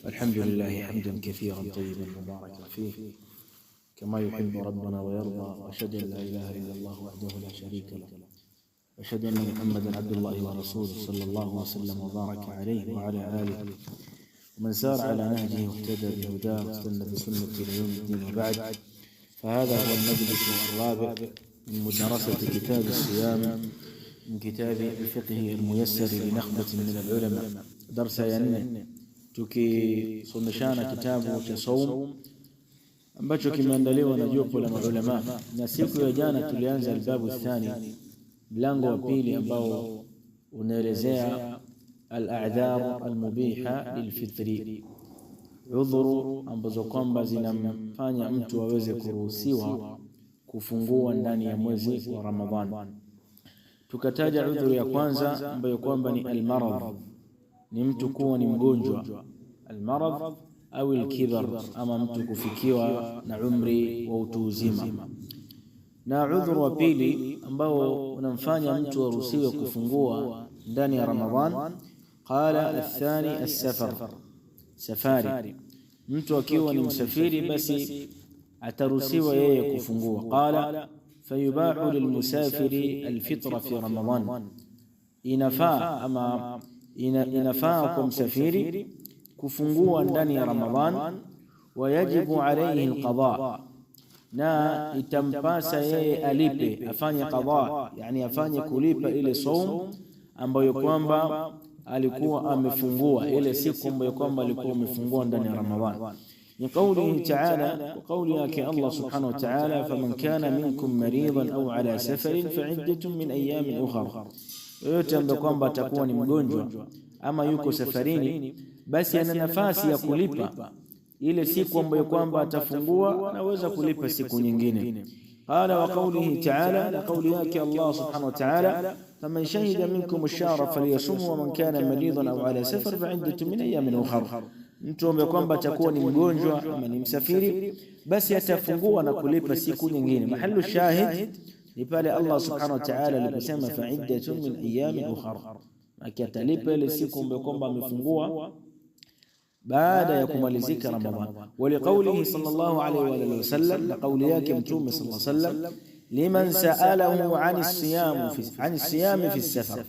الحمد لله حمدا كثيرا طيبا مباركا فيه كما يحب ربنا ويرضى، وأشهد أن لا إله إلا الله وحده لا شريك له، وأشهد أن محمدا عبد الله ورسوله صلى الله وسلم وبارك عليه وعلى آله ومن سار على نهجه واهتدى بهداه واستنى بسنته إلى يوم الدين. وبعد، فهذا هو المجلس الرابع من مدرسة كتاب الصيام من كتاب الفقه الميسر لنخبة من العلماء. درس يعني tukisomeshana kitabu cha saum ambacho kimeandaliwa na jopo la maulama, na siku ya jana tulianza albabu thani, mlango wa pili ambao unaelezea al-a'dhar al-mubiha lilfitri, udhuru ambazo kwamba zinamfanya mtu aweze kuruhusiwa kufungua ndani ya mwezi wa Ramadhani. Tukataja udhuru ya kwanza ambayo kwamba ni al-marad, ni mtu kuwa ni mgonjwa, almarad au alkibar, ama mtu kufikiwa na umri wa utu uzima. Na udhuru wa pili ambao unamfanya mtu aruhusiwe kufungua ndani ya Ramadhan, qala athani as-safar, safari. Mtu akiwa ni msafiri basi ataruhusiwa yeye kufungua. Qala fayubahu lilmusafiri alfitra fi Ramadhan, inafaa ama inafaa kwa msafiri kufungua ndani ya Ramadhan. Wayajibu alayhi alqada, na itampasa yeye alipe, afanye qada, yani afanye kulipa ile saum ambayo kwamba alikuwa amefungua, ile siku ambayo kwamba alikuwa amefungua ndani ya Ramadhan. Ni kauli ta'ala, kauli yake Allah subhanahu wa ta'ala, faman kana minkum maridan au ala safarin fa'iddatun min ayamin ukhra, yote ambaye kwamba atakuwa ni mgonjwa ama yuko safarini, basi ana nafasi ya kulipa ile siku ambayo kwamba atafungua, anaweza kulipa siku nyingine. Qala wa qawlihi ta'ala, na qawli yake Allah subhanahu wa ta'ala, faman shahida minkum ash-shahra falyasum wa man kana maridan aw ala safar fa'iddatun min ayamin ukhra, mtu ambaye kwamba atakuwa ni mgonjwa ama ni msafiri, basi atafungua na kulipa siku nyingine. Mahallu shahid ni pale Allah subhanahu wa ta'ala aliposema fa'iddatun min ayamin ukhra, akatalipa ile siku ambayo kwamba amefungua baada ya kumalizika Ramadhan. Waliqaulihi sallallahu alayhi wa sallam, na kauli yake Mtume sallallahu alayhi wa sallam, liman sa'alahu 'ani siyam fi safar,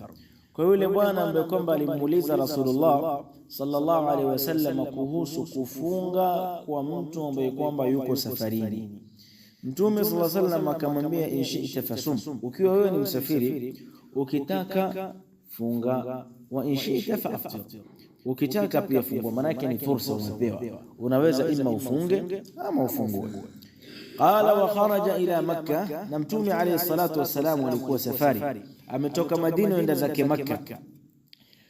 kwa yule bwana ambaye kwamba alimuuliza Rasulullah sallallahu alayhi wa sallam kuhusu kufunga kwa mtu ambaye kwamba yuko safarini. Mtume sallallahu alayhi wa sallam akamwambia, in shi'ta fasum, ukiwa wewe ni msafiri ukitaka funga, wa in shi'ta fa'aftir, ukitaka pia fungua. Maana yake ni fursa umepewa, unaweza ima ufunge ama ufungue. Qala wa kharaja ila Makkah, na Mtume alayhi salatu wassalam alikuwa safari, ametoka Madina enda zake Makkah.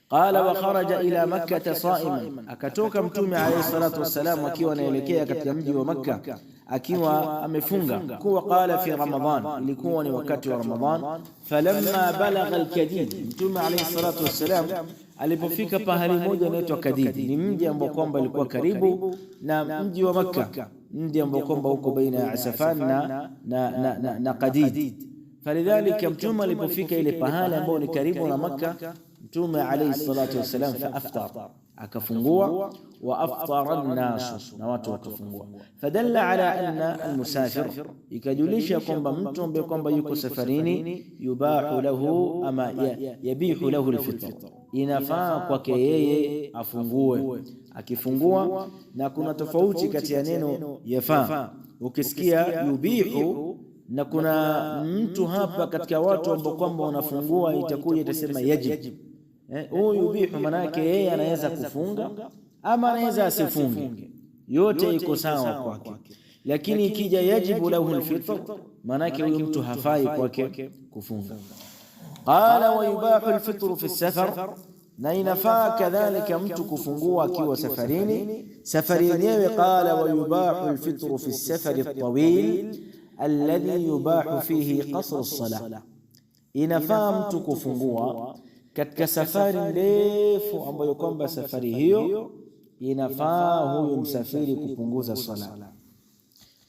Qala wa kharaja ila Makkah sa'iman, akatoka Mtume alayhi salatu wassalam akiwa anaelekea katika mji wa Makkah akiwa amefunga. Kuwa qala fi Ramadhan, ilikuwa ni wakati wa Ramadhan. Falamma balagha al-Kadid, Mtume alayhi salatu wassalam alipofika pahali moja inaitwa Kadid, ni mji ambao kwamba ulikuwa karibu na mji wa Makkah, mji ambao kwamba uko baina ya Asafan na Kadid. Falidhalika Mtume alipofika ile pahali ambao ni karibu na Makkah, Mtume alayhi salatu wassalam fa aftar, akafungua, wa aftara an-nas, na watu wakafungua. Fadalla ala anna al-musafir, ikajulisha kwamba mtu ambaye kwamba yuko safarini, yubahu lahu ama yabihu lahu al-fitr, inafaa kwake yeye afungue. Akifungua, na kuna tofauti kati ya neno yafaa, ukisikia yubihu, na kuna mtu hapa katika watu ambao kwamba wanafungua itakuja itasema yajib. Huyu yubihu maana yake yeye anaweza kufunga ama anaweza asifunge, yote iko sawa kwake. Lakini ikija yajibu lahu alfitr, maana yake huyu mtu hafai kwake kufunga. Qala wa yubahu alfitr fi safar, na inafaa kadhalika mtu kufungua akiwa safarini. Safari yenyewe, qala wa yubahu alfitr fi safari at-tawil alladhi yubahu fihi qasr as-salah, inafaa mtu kufungua katika safari ndefu ambayo kwamba safari hiyo inafaa huyu msafiri kupunguza swala.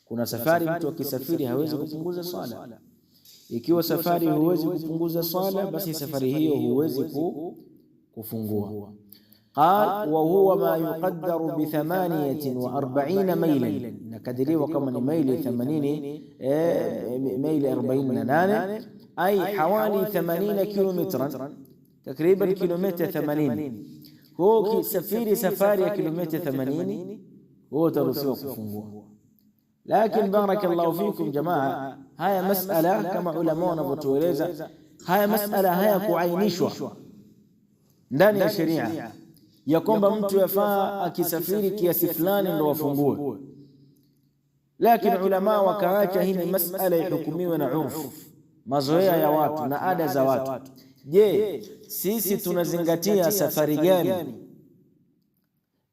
Kuna safari mtu akisafiri hawezi kupunguza swala. Ikiwa safari huwezi kupunguza swala, basi safari hiyo huwezi kufungua. قال وهو ما يقدر ب48 ميلا، نكدريه كما ميل 80 ميل 48 أي حوالي 80 كيلومترا تقريبا كيلومتر 80. هو سفاري كيلومتر 80 هو ترسيو kufungua. Lakini barakallahu fikum jamaa, haya masala kama ulama wanavyotueleza, haya masala haya kuainishwa ndani ya sheria ya kwamba mtu yafaa akisafiri kiasi fulani ndo wafungue, lakini ulama wakaacha hii masala ihukumiwe na urfu, mazoea ya watu na ada za watu. Je, sisi tunazingatia safari gani?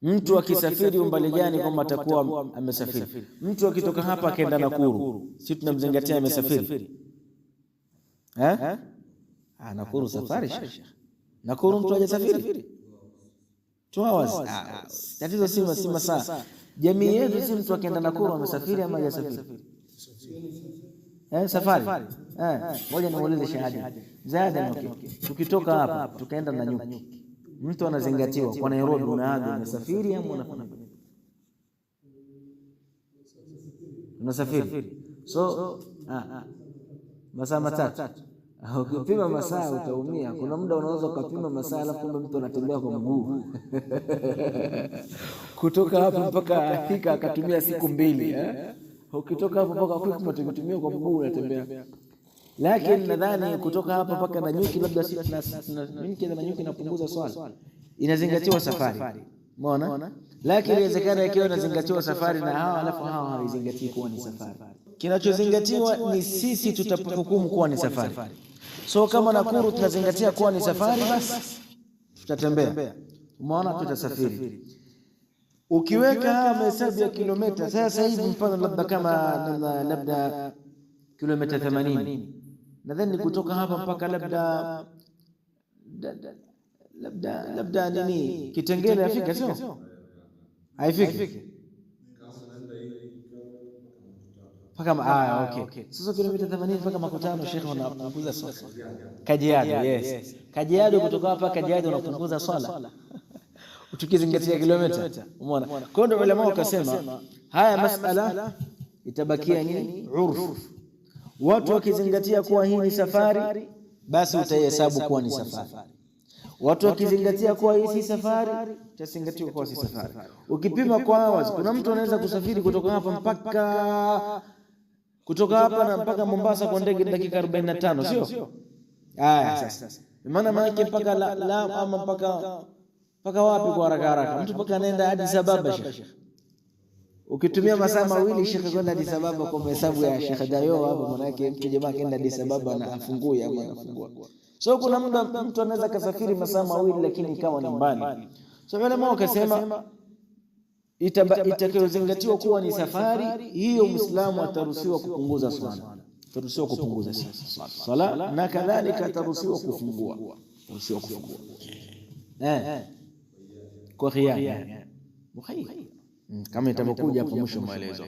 Mtu akisafiri umbali gani kwamba atakuwa amesafiri? Mtu akitoka hapa akaenda Nakuru, sisi tunamzingatia amesafiri? Nakuru safari shekhi. Nakuru mtu hajasafiri 2 hours. Tatizo si masaa. Jamii yetu si mtu akaenda Nakuru amesafiri ama hajasafiri? Safari. Ngoja niulize shahada. Zaada tukitoka hapa tukaenda Nanyuki, mtu anazingatiwa kwa Nairobi unaada unasafiri ama unafanya nini? Unasafiri. So masaa matatu. Ukipima masaa utaumia. Kuna muda unaweza kupima masaa alafu kumbe mtu anatembea kwa mguu. Kutoka hapa mpaka Afrika akatumia siku 2. Ukitoka hapa mpaka Afrika unatumia kwa mguu unatembea. Lakini nadhani kutoka hapa mpaka Nanyuki labda mimi kiza Nanyuki napunguza swala. Inazingatiwa safari. Umeona? Lakini inawezekana ikiwa inazingatiwa safari na hawa alafu hawa haizingatii kuwa ni safari. Kinachozingatiwa ni sisi tutapohukumu kuwa ni safari. So kama Nakuru tunazingatia kuwa ni safari, basi tutatembea. Umeona, tutasafiri. Ukiweka hesabu ya kilomita sasa hivi, mfano labda kama labda kilomita 80, nadhani kutoka hapa mpaka labda nini Kitengele afika, sio? Haifiki mpaka okay. Sasa kilomita 80 mpaka Makutano, Sheikh, unapunguza swala. Kajiado, yes. Kajiado kutoka hapa Kajiado unapunguza swala. Utukizingatia kilomita. Umeona? Kwa ndio ulama wakasema haya masala itabakia nini? Urfu. Watu wakizingatia kuwa hii ni safari, basi utahesabu kuwa ni safari. Watu wakizingatia kuwa hii si safari, utazingatia kuwa si safari. Ukipima kwa hours, kuna mtu anaweza kusafiri kutoka hapa na mpaka Mombasa kwa ndege dakika 45, sio? Sasa. Maana yake mpaka la ama mpaka wapi kwa haraka. Mtu mpaka anaenda hadi Sababa, Sheikh. Ukitumia masaa 2 Sheikh kwenda Addis Ababa kwa hesabu ya Sheikh Dayo hapo, maana yake mtu jamaa kaenda Addis Ababa na afungua ama anafungua. So kuna muda mtu anaweza kasafiri masaa 2 lakini ikawa ni mbali. So ulama wakasema itakayozingatiwa kuwa ni safari, hiyo Muislamu ataruhusiwa kupunguza swala. Ataruhusiwa kupunguza swala na kadhalika ataruhusiwa kufungua. Kwa khiyar. كما يتبقوا hapo mwisho maelezo.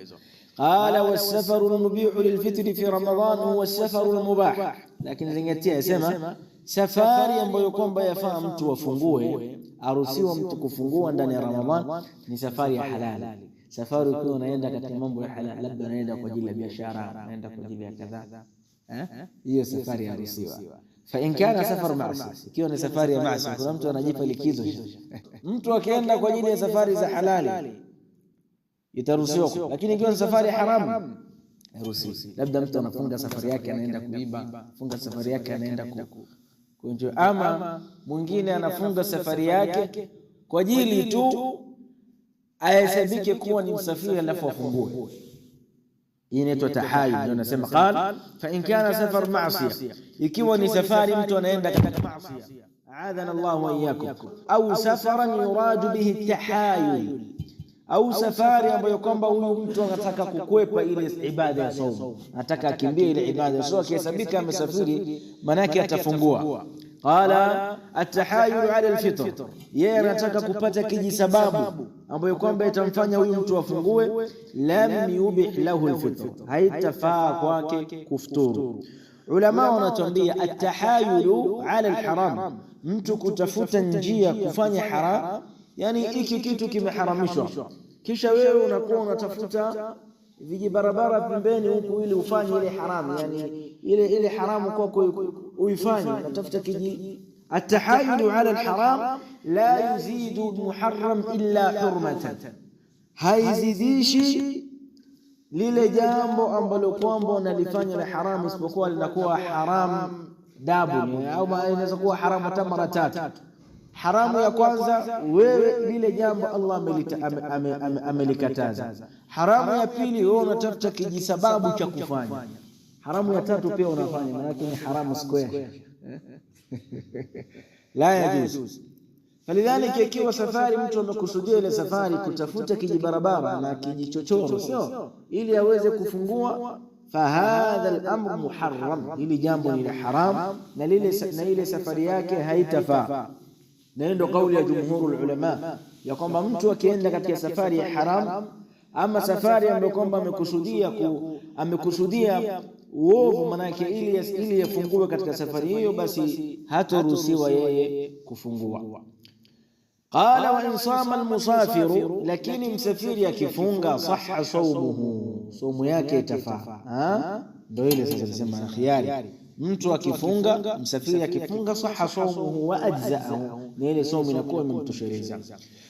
Qala was-safaru al-mubihu lil-fitri fi Ramadan huwa as-safaru al-mubah, lakini zingatia yasema safari ambayo kwamba yafaa mtu afungue, aruhusiwa mtu kufungua ndani ya Ramadhan ni safari ya halali. Safari ukiwa unaenda katika mambo ya halali, labda unaenda kwa ajili ya biashara, unaenda kwa ajili ya kadhaa, hiyo safari yaruhusiwa. Fa in kana safar ma'asi, ikiwa ni safari ya maasi, kuna mtu anajipa likizo. Mtu akienda kwa ajili ya safari za halali itaruhusiwa, lakini ikiwa ni safari haramu haruhusiwi. Labda mtu anafunga safari yake anaenda kuiba, funga safari yake anaenda kuenjoy, ama mwingine anafunga safari yake kwa ajili tu ahesabike kuwa ni msafiri alafu afungue. Hii inaitwa tahayul. Ndio nasema qala fa in kana safar ma'siyah, ikiwa ni safari mtu anaenda katika maasiya, aadhana Allah wa iyyakum, au safaran yuradu bihi tahayul, au safari ambayo kwamba huyu mtu anataka kukwepa ile ibada ya saumu, anataka akimbie ile ibada, sio akihesabika amesafiri maana yake atafungua. Qala at-tahayul ala al-fitr, yeye anataka kupata kijisababu ambayo kwamba itamfanya huyu mtu afungue. Lam yubih lahu al-fitr, haitafaa kwake kufuturu. Ulama wanatuambia atahayulu ala alharam, mtu kutafuta njia kufanya haram, yani hiki kitu kimeharamishwa, kisha wewe unakuwa unatafuta vijibarabara pembeni huku ili ufanye ile haramu, yani ile haramu kwako uifanye, unatafuta kiji. Atahayulu ala alharam la yuzidu muharram illa hurmatan, haizidishi lile jambo ambalo kwamba unalifanya la haramu isipokuwa linakuwa haramu dabu, au inaweza kuwa haramu hata mara tatu. Haramu ya kwanza wewe lile jambo Allah amelikataza. Haramu ya pili wewe unatafuta kijisababu cha kufanya. Haramu ya tatu pia unafanya, maana yake ni haramu square. La yajuz. Falidhalika ikiwa safari mtu amekusudia ile safari kutafuta kijibarabara na kijichochoro, sio ili aweze kufungua, fahadha al-amr muharram, ili jambo ni haram na ile safari yake haitafaa. Na ndio kauli ya jumhurul ulama ya kwamba mtu akienda katika safari ya haram ama safari ambayo kwamba amekusudia uovu, maana yake ili yafungue katika safari hiyo, basi hataruhusiwa yeye kufungua. Qala wa in sama almusafiru, lakini msafiri akifunga sahha sawmuhu, somo yake itafaa. Ndio ile sasa tunasema khiyari, mtu akifunga, msafiri akifunga, sahha sawmuhu wa ajza'ahu, ni ile somo inakuwa imemtosheleza.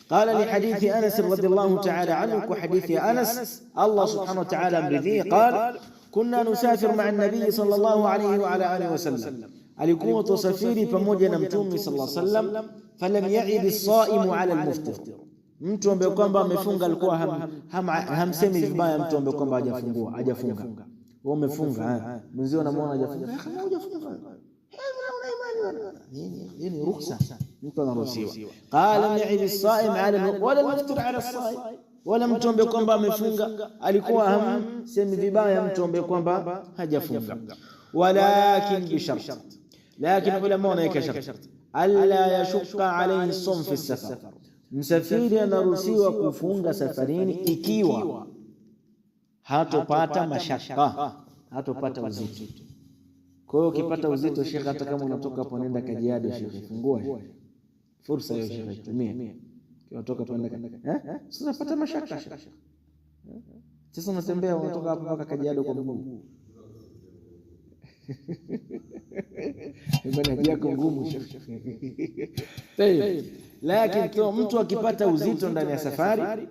Qala li hadithi Anas radhiyallahu ta'ala anhu, kwa hadithi Anas Allah subhanahu wa ta'ala amridhi, qala kunna nusafir ma'a an-nabiy sallallahu alayhi wa ala alihi wasallam, alikuwa tusafiri pamoja na mtume sallallahu alayhi wasallam. Falam ya'ib as-sa'imu 'ala al-muftir, mtu ambaye kwamba amefunga alikuwa hamsemi vibaya mtu ambaye kwamba hajafunga. Wewe umefunga, mwenzio unamwona hajafunga, hii ni ruhusa, mtu anaruhusiwa. Qala ya'ib as-sa'im 'ala wala al-muftir 'ala as-sa'im, wala mtu ambaye kwamba amefunga alikuwa hamsemi vibaya mtu ambaye kwamba hajafunga. Walakin bi shart, lakini ulama wanaweka sharti alla yashqa alayhi sawm fi safar, msafiri anaruhusiwa kufunga safarini ikiwa hatopata mashaka, hatopata uzito. Kwa hiyo ukipata uzito, shekhi, hata kama unatoka hapo nenda Kajiado, shekhi, fungua fursa hiyo, shekhi, tumia. Ukitoka hapo nenda sasa pata mashaka, shekhi, sasa unatembea unatoka hapo mpaka Kajiado kwa mguu, ibada yako ngumu, shekhi. Tayeb, lakini kwa mtu akipata uzito ndani ya safari,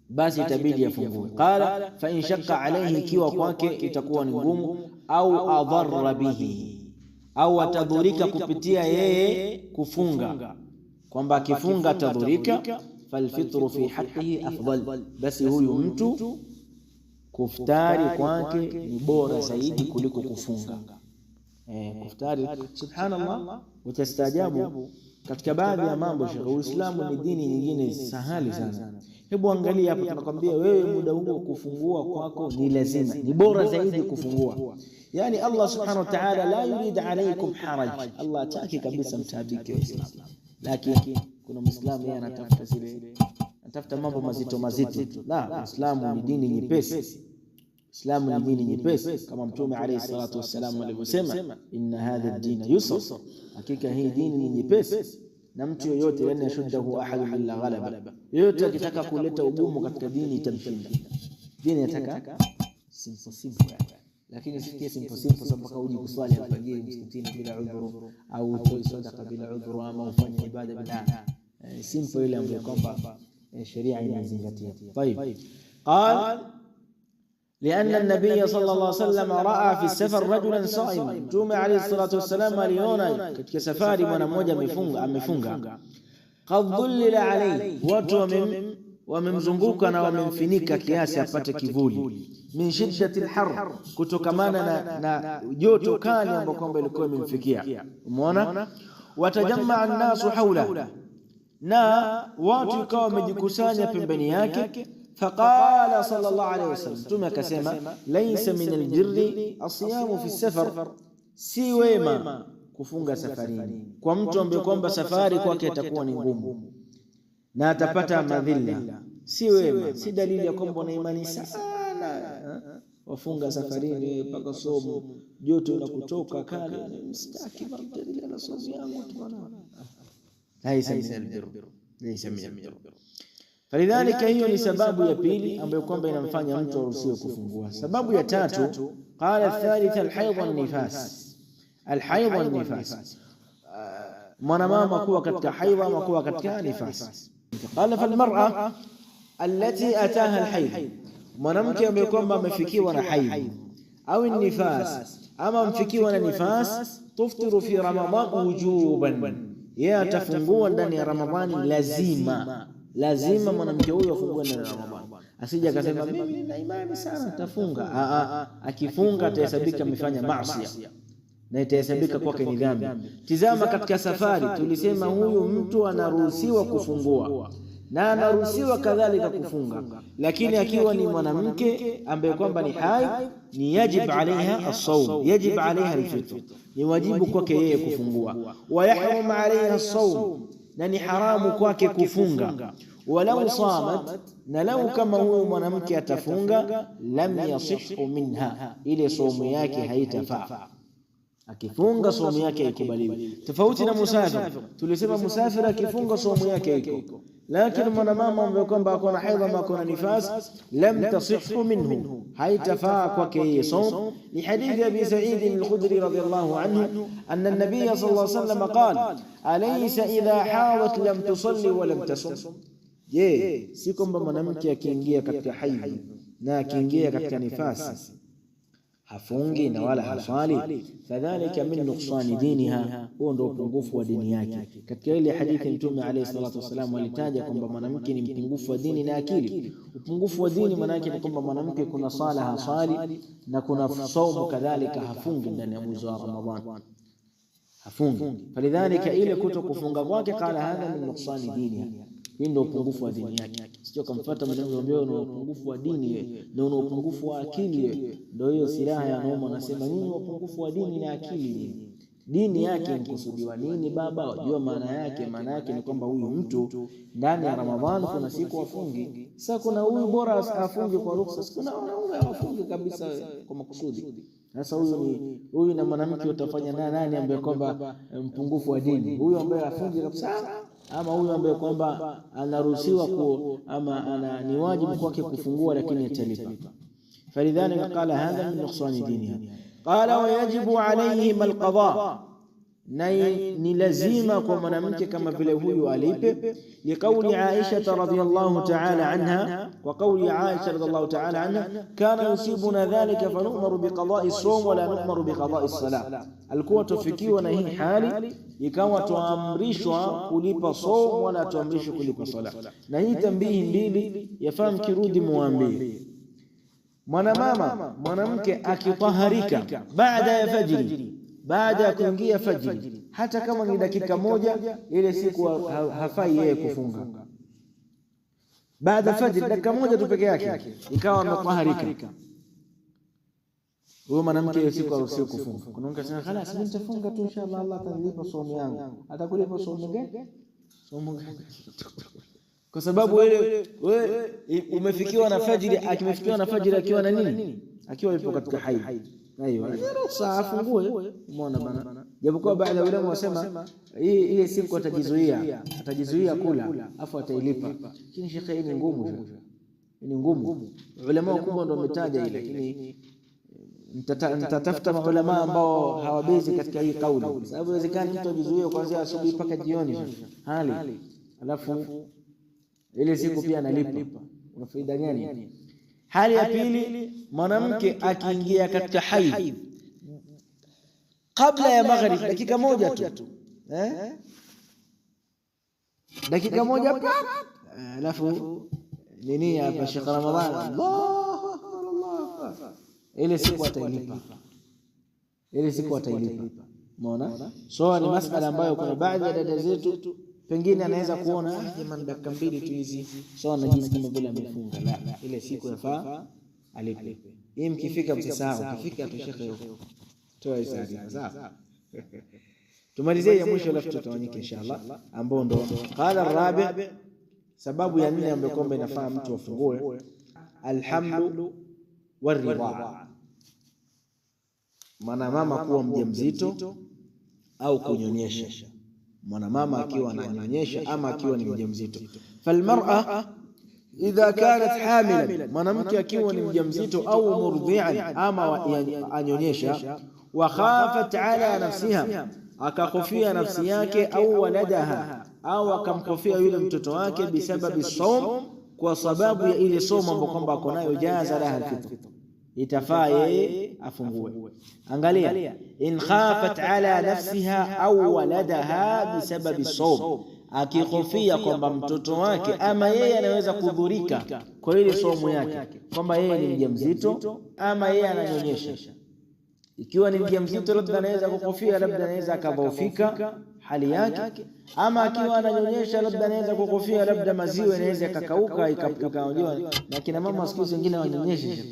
basi itabidi afungue. Qala fa in shaqqa alayhi, ikiwa kwake itakuwa ni ngumu, au adarra bihi, au atadhurika kupitia yeye kufunga, kwamba akifunga atadhurika, falfitru fi haqqihi afdal, basi huyu mtu kuftari kwake ni bora zaidi kuliko kufunga. Kuftari, subhanallah, utastaajabu katika baadhi ya mambo. Uislamu ni dini nyingine sahali sana. Hebu angalia hapo, tunakwambia wewe muda huo kufungua kwako ni lazima, ni bora zaidi kufungua. Yani Allah subhanahu wa ta'ala la yurid alaykum haraj, Allah hataki kabisa mtaabike Waislamu, lakini kuna Muislamu yeye anatafuta mambo mazito mazito. La, Uislamu ni dini nyepesi. Islamu ni dini nyepesi, kama Mtume alayhi salatu wassalam alivyosema, inna hadha ad-din yusr, hakika hii dini ni nyepesi, na mtu yoyote yani yashuddahu ahadun illa ghalaba, yoyote akitaka kuleta ugumu katika dini itamshinda. Dini inataka simple, lakini si simple sababu mpaka uji kuswali alfajiri msikitini bila udhuru, au utoe sadaqa bila udhuru, ama ufanye ibada bila simple ile ambayo kwamba sheria inazingatia. Tayeb, qala لأن النبي صلى الله عليه وسلم رأى في السفر رجلا صائما, Mtume عليه الصلاة والسلام aliona katika safari mwana mmoja amefunga, qad dhullila alayhi, watu wamemzunguka na wamemfinika kiasi apate kivuli, min shiddati alhar, kutokamana na joto kali ambapo kwamba ilikuwa imemfikia. Umeona, watajammaa an-nasu hawla, na watu ikawa wamejikusanya pembeni yake. Faqala sallallahu alayhi wasallam, Mtume akasema, laysa min albirri asiyamu fi safar, si wema kufunga safarini kwa mtu ambaye kwamba safari kwake itakuwa ni ngumu na atapata madhila. Si wema, si dalili ya kwamba una imani sana wafunga safarini mpaka somo joto la kutoka kale, mstaki mtaendelea na somo yangu tu bwana. Laisa min albir, laisa min albir. Falidhalika, hiyo ni sababu ya pili ambayo kwamba inamfanya mtu aruhusiwe kufungua. Sababu ya tatu, qala thalitha alhayd wan-nifas. Alhayd wan-nifas, mwanamama kuwa katika haidha ama kuwa katika nifas. Qala falmar'a allati ataha alhayd, mwanamke ambaye kwamba amefikiwa na haidh au nifas ama mfikiwa na nifas, tuftiru fi ramadan wujuban, yeye atafungua ndani ya Ramadhani lazima mwanamke huyo afungue ndani ya Ramadhani. Asije akasema mimi nina imani sana nitafunga. Akifunga atahesabika amefanya maasi na itahesabika kwake ni dhambi. Tizama katika safari tulisema huyu mtu anaruhusiwa kufungua na anaruhusiwa kadhalika kufunga, lakini akiwa ni mwanamke ambaye kwamba ni haid, ni yajib alaiha as-sawm, yajib alaiha al-fitr, ni wajibu kwake yeye kufungua. Wa yahrum alaiha as-sawm, na ni haramu kwake kufunga. Walau samat, na lau kama huyo mwanamke atafunga, lam yasihhu minha, ile somo yake haitafaa. Akifunga somo yake haikubaliwi. Tofauti na musafir, tulisema musafir akifunga somo yake iko, lakini mwanamama ambaye kwamba akona haidha ama akona nifas, lam tasihhu minhu, haitafaa kwake yeye somo. Ni hadithi Abi Sa'id al-Khudri radhiyallahu anhu anna an-nabiy sallallahu alayhi wasallam qala alaysa idha hadat lam tusalli wa lam tasum. Je, si kwamba mwanamke akiingia katika haidh na akiingia katika nifasi hafungi na wala haswali, fadhalika min nuqsani diniha, huo ndio upungufu wa dini yake. Katika ile hadithi Mtume alayhi salatu wasallam alitaja kwamba mwanamke ni mpungufu wa dini na akili. Upungufu wa dini maana yake ni kwamba mwanamke kuna sala haswali na kuna saumu kadhalika hafungi ndani ya mwezi wa Ramadhani, hafungi. Falidhalika ile kuto kufunga kwake, qala hadha min nuqsani diniha, hii ndio upungufu wa dini yake. Sio kumfuata mwanamke ambaye ana upungufu wa dini na una upungufu wa akili. Ndio hiyo silaha ya Nauma anasema nini upungufu wa dini na akili. Dini yake inkusudiwa nini baba? Wajua maana yake? Maana yake ni kwamba huyu mtu ndani ya Ramadhani kuna siku afungi. Sasa kuna huyu bora afunge kwa ruhusa, kuna wanaume hawafungi kabisa kwa makusudi. Sasa huyu na mwanamke utafanya nani ambaye kwamba mpungufu wa dini? Huyu ambaye afungi kabisa, ama huyu ambaye kwamba anaruhusiwa ama ni wajibu kwake kufungua lakini atalipa. Falidhalika qala hadha min nuqsani diniha. Qala wa yajibu alayhim alqada, na ni lazima kwa mwanamke kama vile huyu alipe. Liqauli Aisha radhiyallahu ta'ala anha, wa qawli Aisha radhiyallahu ta'ala anha, kana yusibuna dhalika fanu'maru biqada'i as-sawm wa la nu'maru biqada'i as-salah. Alikuwa tufikiwa na hii hali ikawa tuamrishwa kulipa sawm wala tuamrishwa kulipa sala. Na hii tambihi mbili yafahamu, kirudi muambie mwanamke akitaharika baada ya fajiri, baada ya kuingia fajiri, hata kama ni dakika moja, ile siku hafai yeye kufunga. Baada fajiri dakika moja tu peke yake ikawa ametaharika, huyo mwanamke ile siku haruhusiwi kufunga. Kuna mtu anasema khalas mimi nitafunga tu inshallah, Allah atanipa somo yangu. Atakulipa somo gani? Kwa sababu wewe umefikiwa na fajiri, akimefikiwa na fajiri akiwa na nini? Akiwa yupo katika haid. Aiyo, ruhusa afungue. Umeona bana? Japokuwa baadhi ya ulama wasema ile siku atajizuia kula afu atailipa. Lakini shekhe, hii ni ngumu. Ni ngumu. Ulama wakubwa ndio wametaja ile, lakini nitatafuta maulama ambao hawabezi katika hii kauli. Sababu inawezekana mtu ajizuie kuanzia asubuhi mpaka jioni hali, alafu ile siku pia analipa. Una faida gani? Hali ya pili, mwanamke akiingia katika haid kabla ya maghrib dakika moja tu, dakika moja pa, alafu nini hapa Sheikh Ramadhani, Allahu akbar, Allahu akbar, ile siku atailipa. Umeona? So ni masala ambayo kuna baadhi ya dada zetu pengine anaweza kuona jamani, dakika mbili tu hizi, so anajisikia kama vile amefunga. La, ile siku yafaa alipe. Hii mkifika msisahau, kifika tu shekhe huko toa hisabu. Sawa, tumalizie ya mwisho alafu tutawanyike inshallah, ambao ndo qala rabi, sababu ya nne ambayo kwamba inafaa mtu afungue. Alhamlu waridhaa, mwanamama kuwa mjamzito au kunyonyesha, mwanamama akiwa ananyonyesha ama akiwa ni mjamzito. Falmar'a idha kanat hamilan, mwanamke akiwa ni mjamzito au murdhi'an ama anyonyesha, wa khafat ala nafsiha, akakofia nafsi yake, au waladaha, au akamkofia yule mtoto wake, bisababi saum, kwa sababu ya ile somo ambayo kwamba ako nayo, jaza laha alfitr, itafaa yeye afungue. Angalia, in khafat ala nafsiha au waladaha bisababi saum, akikofia kwamba mtoto wake ama yeye anaweza kudhurika kwa ile somo yake, kwamba yeye ni mjamzito ama yeye ananyonyesha. Ikiwa ni mjamzito, labda anaweza kukofia, labda anaweza akadhoofika hali yake, ama akiwa ananyonyesha, labda anaweza kukofia, labda maziwa yanaweza yakakauka ikaondoa. Na kina mama siku zingine wanyonyeshe,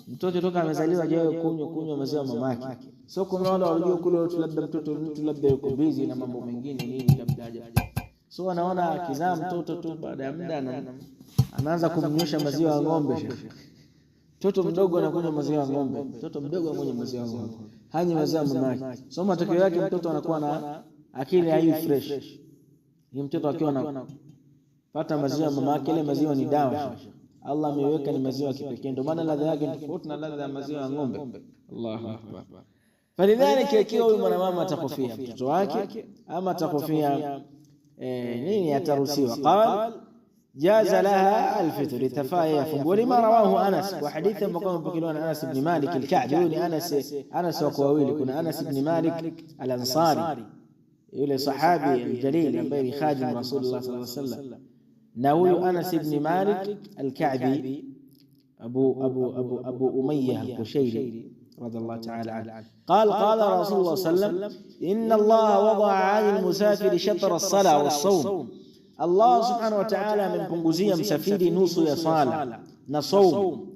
mtoto toka amezaliwa hajawahi kunywa maziwa mamake. So kuna wale wanajua kule labda mtoto labda yuko busy na mambo mengine nini, labda haja. So anaona akizaa mtoto tu, baada ya muda anaanza kumnywesha maziwa ya ng'ombe. Mtoto mdogo anakunywa maziwa ya ng'ombe, mtoto mdogo anakunywa maziwa ya ng'ombe, hanyi maziwa mamake. So matokeo yake mtoto anakuwa na akili hayu fresh. Ni mtoto akiwa anapata maziwa ya mamake, ile maziwa ni dawa. Allah ameweka ni maziwa ya kipekee, ndio maana ladha yake ni tofauti na ladha ya maziwa ya ng'ombe. Allahu akbar. Falidhalika, ikiwa huyu mwanamama atakofia mtoto wake ama atakofia nini, ataruhusiwa. Qal jaza laha alfitr, itafaa yafungue. Lima rawahu Anas, wa hadithi ambao mpokelewa na Anas ibn Malik al-Ka'bi. Huyu ni Anas wako wawili, kuna Anas ibn Malik al-Ansari, yule sahabi aljalil ambaye ni khadim Rasulullah sallallahu alaihi wasallam, na huyu Anas ibn Malik al-Ka'bi Abu Umayyah al-Qushayri radiyallahu ta'ala anhu. قال رسول الله صلى الله عليه وسلم إن الله وضع عن المسافر شطر الصلاة والصوم. Allah subhanahu wa ta'ala amempunguzia msafiri nusu ya sala na saum.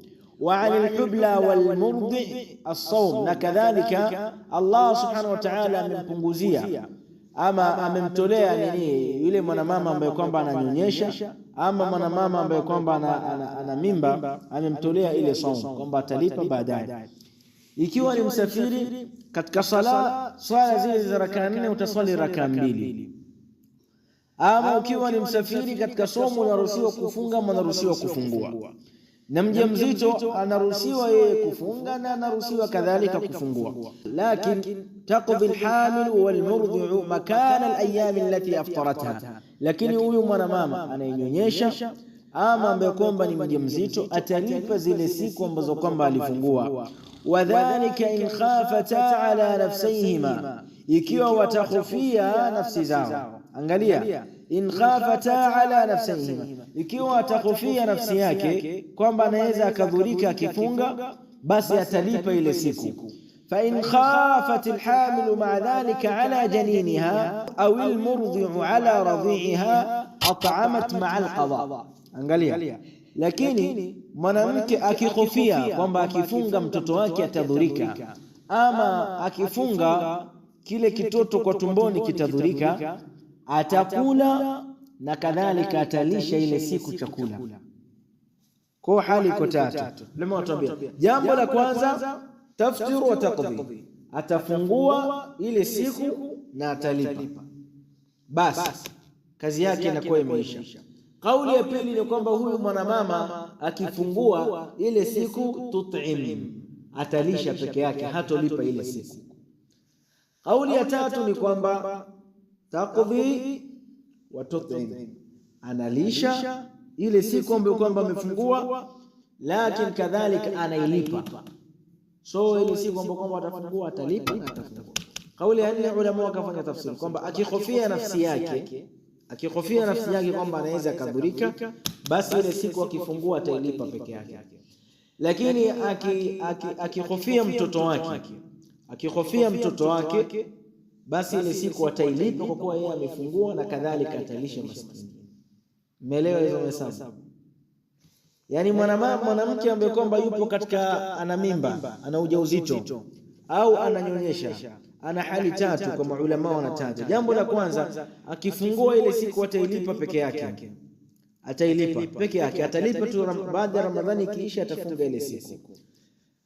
Wa 'anil hubla wal murdi as-saum, na kadhalika Allah subhanahu wa ta'ala amempunguzia ama amemtolea nini yule mwanamama ambaye kwamba ananyonyesha ama mwanamama ambaye kwamba ana mimba, amemtolea ile saum kwamba atalipa baadaye. Ikiwa ni msafiri katika swala zile za rakaa 4 utaswali rakaa 2. Ama ukiwa ni msafiri katika somo unaruhusiwa kufunga, anaruhusiwa kufungua. Na mjamzito anaruhusiwa yeye kufunga na anaruhusiwa kadhalika kufungua. Lakin taqdi alhamil walmurdi'u makana alayam allati aftaratha, lakini huyu mwanamama anayenyonyesha ama ambaye kwamba ni mjamzito atalipa zile siku ambazo kwamba alifungua. Wadhalika in khafata ala nafsihima, ikiwa watakhofia nafsi zao. Angalia, in khafata ala nafsihima, ikiwa atakhofia nafsi yake kwamba anaweza akadhurika akifunga, basi atalipa ile siku. Fa in khafat alhamil ma'a dhalika ala janiniha au almurdi'u ala radhi'iha at'amat ma'a alqada. Angalia, lakini mwanamke akikhofia kwamba akifunga mtoto wake atadhurika, ama akifunga kile kitoto kwa tumboni kitadhurika, atakula na kadhalika atalisha ile siku chakula. Kwa hali iko tatu. Lema watuambia, jambo la kwanza taftiru wa taqdi, atafungua ile siku na atalipa, basi kazi yake inakuwa imeisha. Kauli ya pili ni kwamba huyu mwanamama akifungua ile siku tut'im, atalisha peke yake, hatolipa ile siku. Kauli ya tatu ni kwamba taqdi wa tut'im, analisha ile siku ambayo kwamba amefungua, lakini kadhalika anailipa. So ile siku ambayo kwamba atafungua atalipa na atafungua. Kauli ya nne ulama wakafanya tafsiri kwamba akikhofia nafsi yake kwamba anaweza kadhurika, basi ile siku akifungua atailipa peke yake. Lakini akikhofia mtoto wake, basi ile siku atailipa kwa kuwa yeye amefungua na kadhalika atalisha maskini. Umeelewa hizo hesabu? Yani mwanamke ambaye kwamba yupo katika ana mimba, ana ujauzito au ananyonyesha, ana hali tatu kama ulama wanataja. Jambo la kwanza, akifungua ile siku atailipa peke yake, atalipa tu baada ya Ramadhani kiisha atafunga ile siku.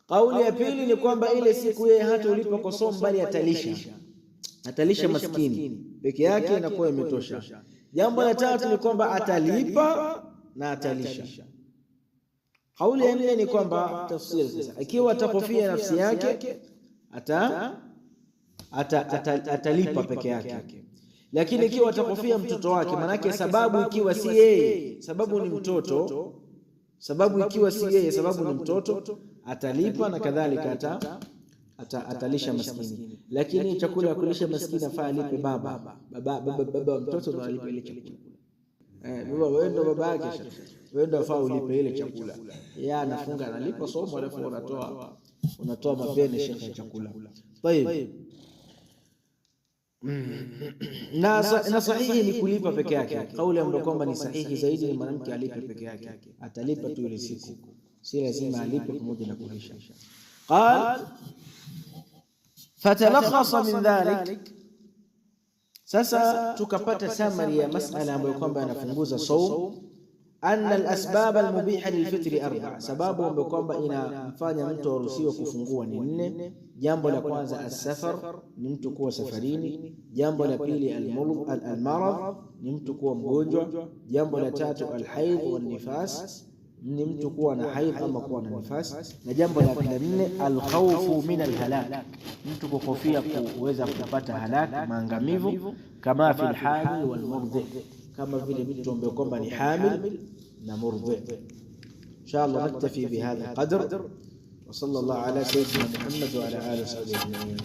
Kauli ya pili ni kwamba ile siku yeye hata ulipa kwa somo, bali atalisha maskini peke yake, inakuwa imetosha. Jambo la tatu ni kwamba atalipa na atalisha. Kauli ya nne ni kwamba tafsiri sasa, ikiwa atakofia nafsi yake atalipa peke yake, lakini ikiwa atakofia mtoto wake, manake sababu ikiwa si yeye, sababu ni mtoto, sababu ikiwa si yeye, sababu ni mtoto, atalipa na kadhalika atalisha maskini. Lakini chakula ya kulisha maskini afaa alipe baba wa mtoto, ndo alipe ile chakula. Baba wewe ndo baba yake, wewe ndo afaa ulipe ile chakula. Yeye anafunga, analipa somo, alafu unatoa mapene shekhe ya chakula. Tayeb, na sahihi ni kulipa peke yake. Kauli ambayo kwamba ni sahihi zaidi ni mwanamke alipe peke yake, atalipa tu ile siku, si lazima alipe pamoja na kulisha. Qal fatalakhasa min dhalik. Sasa tukapata summary ya masala ambayo kwamba yanafunguza saum. Anna al-asbab al-mubiha lilfitri arba, sababu ambayo kwamba inafanya mtu aruhusiwe kufungua ni 4. Jambo la kwanza as-safar, ni mtu kuwa safarini. Jambo la pili al-marad, ni mtu kuwa mgonjwa. Jambo la tatu al-haid wal nifas, ni mtu kuwa na haid ama kuwa na nifas. Na jambo la 4 al-khawfu min al-halak, mtu kukofia kuweza kupata halak, maangamivu. Kama fi al-hamil wal murdhi, kama vile mtu ambaye kwamba ni hamil na murdhi. Inshallah naktafi bihadha qadr, wa sallallahu ala sayyidina Muhammad wa ala alihi wa sahbihi ajma'in.